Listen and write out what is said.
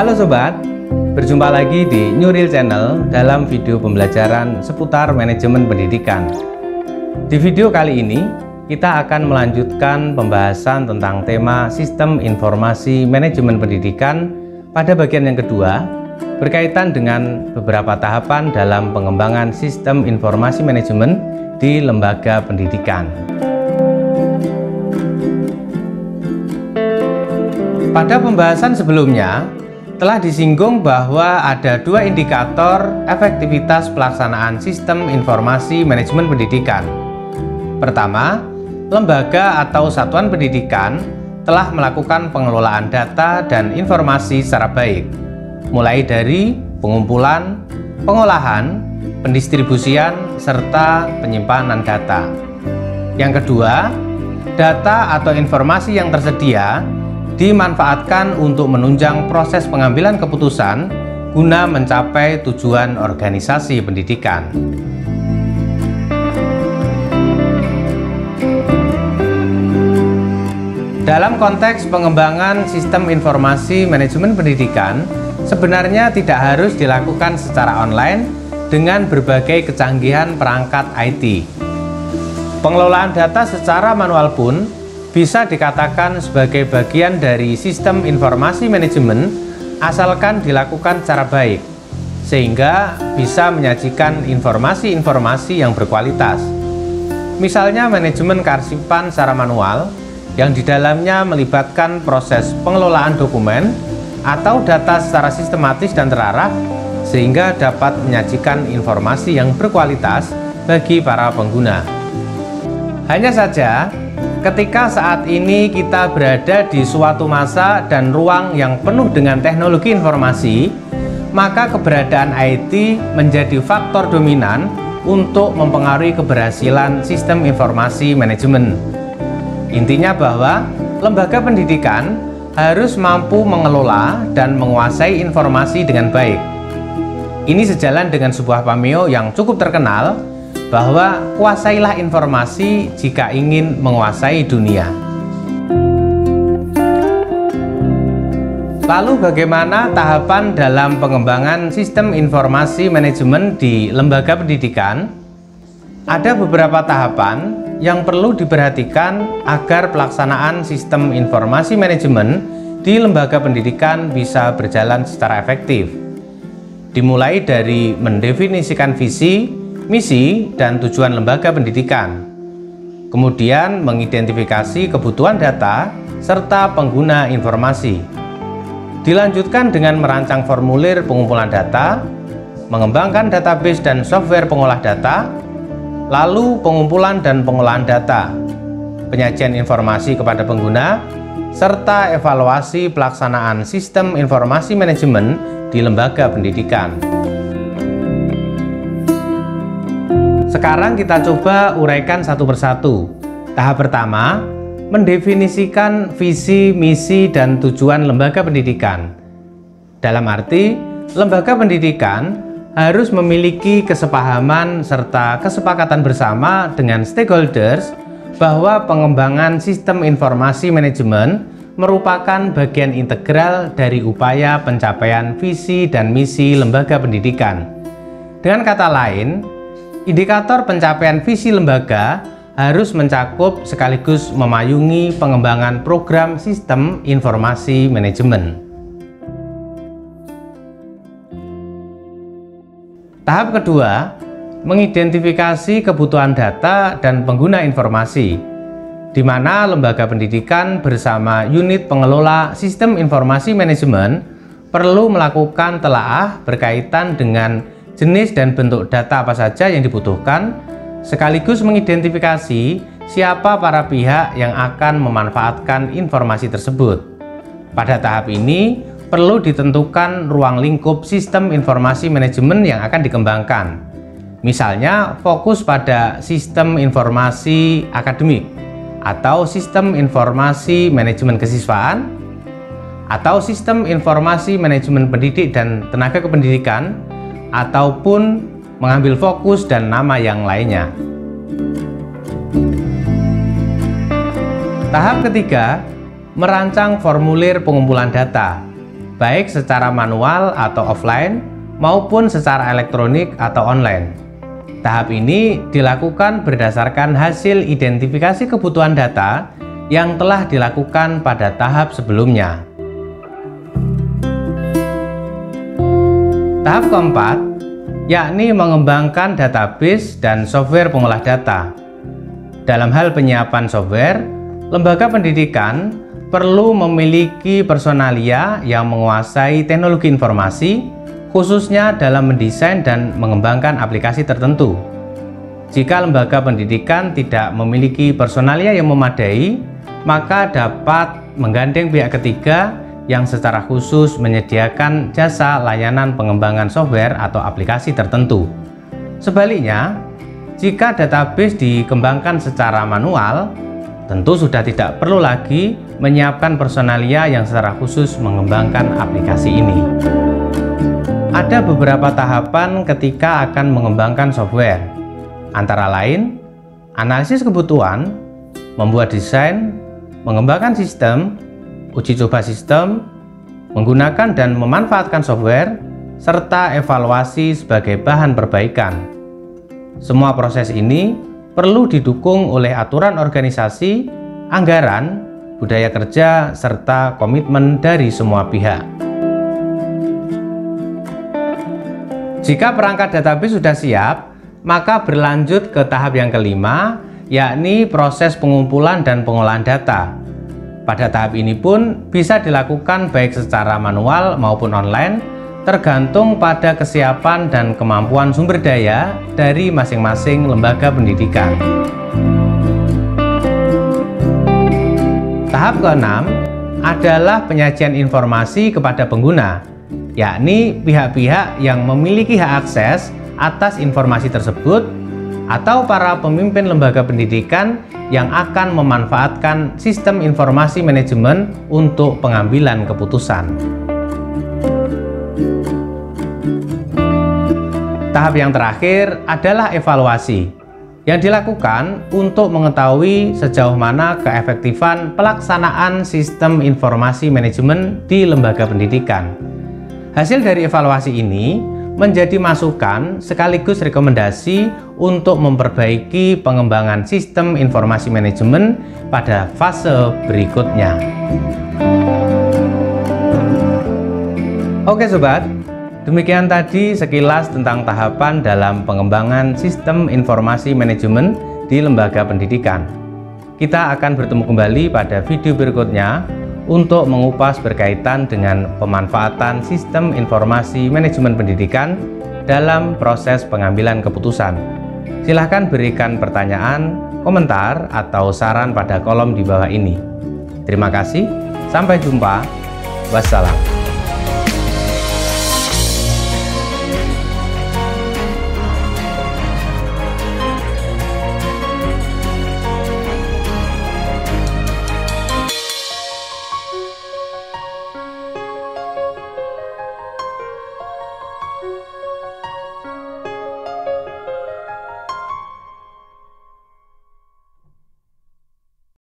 Halo sobat, berjumpa lagi di Nuril Channel dalam video pembelajaran seputar manajemen pendidikan. Di video kali ini, kita akan melanjutkan pembahasan tentang tema Sistem Informasi Manajemen Pendidikan pada bagian yang kedua, berkaitan dengan beberapa tahapan dalam pengembangan sistem informasi manajemen di lembaga pendidikan. Pada pembahasan sebelumnya, telah disinggung bahwa ada dua indikator efektivitas pelaksanaan sistem informasi manajemen pendidikan. Pertama, lembaga atau satuan pendidikan telah melakukan pengelolaan data dan informasi secara baik, mulai dari pengumpulan, pengolahan, pendistribusian, serta penyimpanan data. Yang kedua, data atau informasi yang tersedia dimanfaatkan untuk menunjang proses pengambilan keputusan guna mencapai tujuan organisasi pendidikan. Dalam konteks pengembangan sistem informasi manajemen pendidikan, sebenarnya tidak harus dilakukan secara online dengan berbagai kecanggihan perangkat IT. Pengelolaan data secara manual pun bisa dikatakan sebagai bagian dari sistem informasi manajemen asalkan dilakukan secara baik, sehingga bisa menyajikan informasi-informasi yang berkualitas. Misalnya manajemen kearsipan secara manual, yang di dalamnya melibatkan proses pengelolaan dokumen atau data secara sistematis dan terarah, sehingga dapat menyajikan informasi yang berkualitas bagi para pengguna. Hanya saja, ketika saat ini kita berada di suatu masa dan ruang yang penuh dengan teknologi informasi, maka keberadaan IT menjadi faktor dominan untuk mempengaruhi keberhasilan sistem informasi manajemen. Intinya bahwa lembaga pendidikan harus mampu mengelola dan menguasai informasi dengan baik. Ini sejalan dengan sebuah pameo yang cukup terkenal, bahwa kuasailah informasi jika ingin menguasai dunia. Lalu bagaimana tahapan dalam pengembangan sistem informasi manajemen di lembaga pendidikan? Ada beberapa tahapan yang perlu diperhatikan agar pelaksanaan sistem informasi manajemen di lembaga pendidikan bisa berjalan secara efektif. Dimulai dari mendefinisikan visi, misi, dan tujuan lembaga pendidikan. Kemudian mengidentifikasi kebutuhan data serta pengguna informasi. Dilanjutkan dengan merancang formulir pengumpulan data, mengembangkan database dan software pengolah data, lalu pengumpulan dan pengolahan data, penyajian informasi kepada pengguna, serta evaluasi pelaksanaan sistem informasi manajemen di lembaga pendidikan. Sekarang kita coba uraikan satu persatu. Tahap pertama, mendefinisikan visi, misi, dan tujuan lembaga pendidikan. Dalam arti, lembaga pendidikan harus memiliki kesepahaman serta kesepakatan bersama dengan stakeholders bahwa pengembangan sistem informasi manajemen merupakan bagian integral dari upaya pencapaian visi dan misi lembaga pendidikan. Dengan kata lain, indikator pencapaian visi lembaga harus mencakup sekaligus memayungi pengembangan program sistem informasi manajemen. Tahap kedua, mengidentifikasi kebutuhan data dan pengguna informasi, di mana lembaga pendidikan bersama unit pengelola sistem informasi manajemen perlu melakukan telaah berkaitan dengan jenis dan bentuk data apa saja yang dibutuhkan, sekaligus mengidentifikasi siapa para pihak yang akan memanfaatkan informasi tersebut. Pada tahap ini, perlu ditentukan ruang lingkup sistem informasi manajemen yang akan dikembangkan. Misalnya, fokus pada sistem informasi akademik, atau sistem informasi manajemen kesiswaan, atau sistem informasi manajemen pendidik dan tenaga kependidikan, ataupun mengambil fokus dan nama yang lainnya. Tahap ketiga, merancang formulir pengumpulan data. baik secara manual atau offline maupun secara elektronik atau online. Tahap ini dilakukan berdasarkan hasil identifikasi kebutuhan data yang telah dilakukan pada tahap sebelumnya. Tahap keempat, yakni mengembangkan database dan software pengolah data. Dalam hal penyiapan software, lembaga pendidikan perlu memiliki personalia yang menguasai teknologi informasi, khususnya dalam mendesain dan mengembangkan aplikasi tertentu. Jika lembaga pendidikan tidak memiliki personalia yang memadai, maka dapat menggandeng pihak ketiga yang secara khusus menyediakan jasa layanan pengembangan software atau aplikasi tertentu. Sebaliknya, jika database dikembangkan secara manual, tentu sudah tidak perlu lagi menyiapkan personalia yang secara khusus mengembangkan aplikasi ini. Ada beberapa tahapan ketika akan mengembangkan software, antara lain analisis kebutuhan, membuat desain, mengembangkan sistem, uji coba sistem, menggunakan dan memanfaatkan software, serta evaluasi sebagai bahan perbaikan. Semua proses ini perlu didukung oleh aturan organisasi, anggaran, budaya kerja, serta komitmen dari semua pihak. Jika perangkat database sudah siap, maka berlanjut ke tahap yang kelima, yakni proses pengumpulan dan pengolahan data. Pada tahap ini pun bisa dilakukan baik secara manual maupun online, tergantung pada kesiapan dan kemampuan sumber daya dari masing-masing lembaga pendidikan. Tahap keenam adalah penyajian informasi kepada pengguna, yakni pihak-pihak yang memiliki hak akses atas informasi tersebut atau para pemimpin lembaga pendidikan yang akan memanfaatkan sistem informasi manajemen untuk pengambilan keputusan. Tahap yang terakhir adalah evaluasi, yang dilakukan untuk mengetahui sejauh mana keefektifan pelaksanaan sistem informasi manajemen di lembaga pendidikan. Hasil dari evaluasi ini menjadi masukan sekaligus rekomendasi untuk memperbaiki pengembangan sistem informasi manajemen pada fase berikutnya. Oke sobat, demikian tadi sekilas tentang tahapan dalam pengembangan sistem informasi manajemen di lembaga pendidikan. Kita akan bertemu kembali pada video berikutnya untuk mengupas berkaitan dengan pemanfaatan sistem informasi manajemen pendidikan dalam proses pengambilan keputusan. Silahkan berikan pertanyaan, komentar, atau saran pada kolom di bawah ini. Terima kasih, sampai jumpa, wassalam.